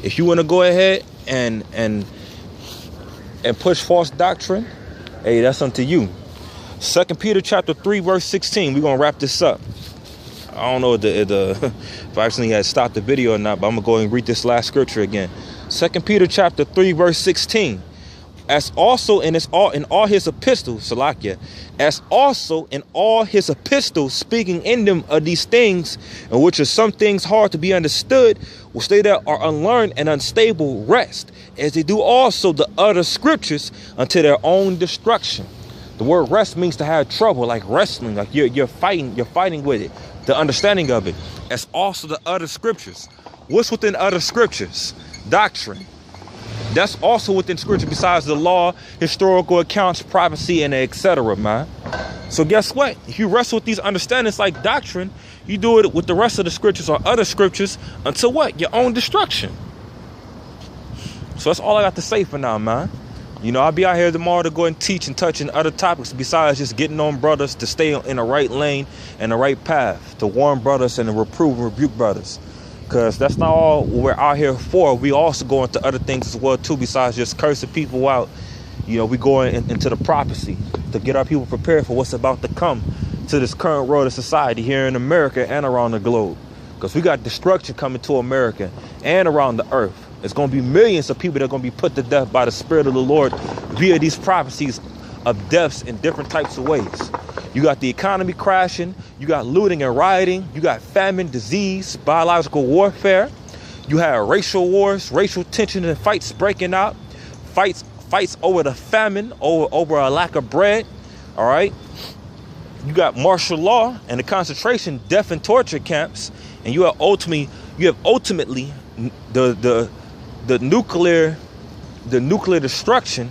If you want to go ahead and push false doctrine, hey, that's unto you. 2 Peter chapter 3, verse 16. We're going to wrap this up. I don't know if I actually had stopped the video or not, but I'm going to go and read this last scripture again. 2 Peter chapter 3, verse 16. As also in all his epistles, Salakia, as also in all his epistles, speaking in them of these things, in which are some things hard to be understood, which they that are unlearned and unstable rest, as they do also the other scriptures unto their own destruction. The word rest means to have trouble, like wrestling, like you're fighting with it. The understanding of it. As also the other scriptures. What's within other scriptures? Doctrine. That's also within scripture besides the law, historical accounts, prophecy, and etc., man. So guess what? If you wrestle with these understandings like doctrine, you do it with the rest of the scriptures or other scriptures until what? Your own destruction. So that's all I got to say for now, man. You know, I'll be out here tomorrow to go and teach and touch on other topics besides just getting on brothers to stay in the right lane and the right path, to warn brothers and to reprove and rebuke brothers. Because that's not all we're out here for. We also go into other things as well, too, besides just cursing people out. You know, we go into the prophecy to get our people prepared for what's about to come to this current world of society here in America and around the globe. Because we got destruction coming to America and around the earth. It's going to be millions of people that are going to be put to death by the Spirit of the Lord via these prophecies of deaths in different types of ways. You got the economy crashing. You got looting and rioting. You got famine, disease, biological warfare. You have racial wars, racial tension and fights breaking out. Fights over the famine, over a lack of bread. All right. You got martial law and the concentration, death and torture camps. And you have ultimately the nuclear destruction,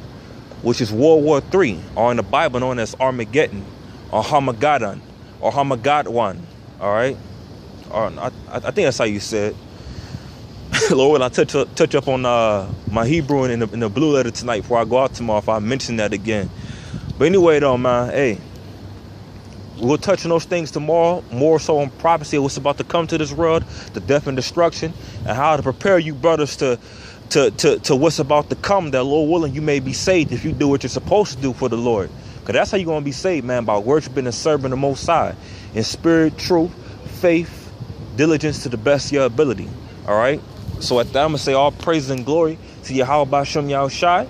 which is World War III, or in the Bible known as Armageddon, or Hamageddon, or Hamageddon. All right, or I think that's how you say it. Lord, I'll touch up on my Hebrew in the blue letter tonight before I go out tomorrow if I mention that again. But anyway, though, man, hey, we'll touch on those things tomorrow, more so on prophecy, what's about to come to this world, the death and destruction, and how to prepare you brothers to what's about to come, that Lord willing you may be saved if you do what you're supposed to do for the Lord. Because that's how you're going to be saved, man, by worshiping and serving the Most High in spirit, truth, faith, diligence to the best of your ability. All right? So at that, I'm going to say all praise and glory to Yahweh Bashem Yahushai.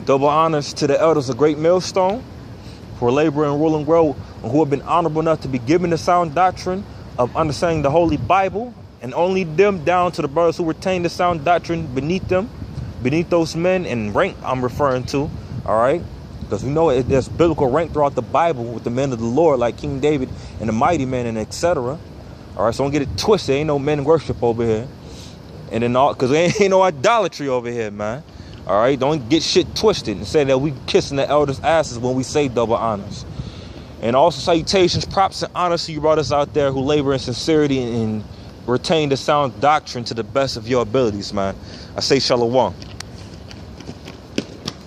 Double honors to the elders of Great Millstone for laboring and ruling well, who have been honorable enough to be given the sound doctrine of understanding the Holy Bible, and only them down to the brothers who retain the sound doctrine beneath them, beneath those men in rank I'm referring to, all right? Because we know there's biblical rank throughout the Bible with the men of the Lord, like King David and the mighty men and etc. All right, so don't get it twisted. Ain't no men worship over here. And then all, because there ain't no idolatry over here, man. All right, don't get shit twisted and say that we kissing the elders' asses when we say double honors. And also salutations, props, and honors to you brothers out there who labor in sincerity and retain the sound doctrine to the best of your abilities, man. I say shalom.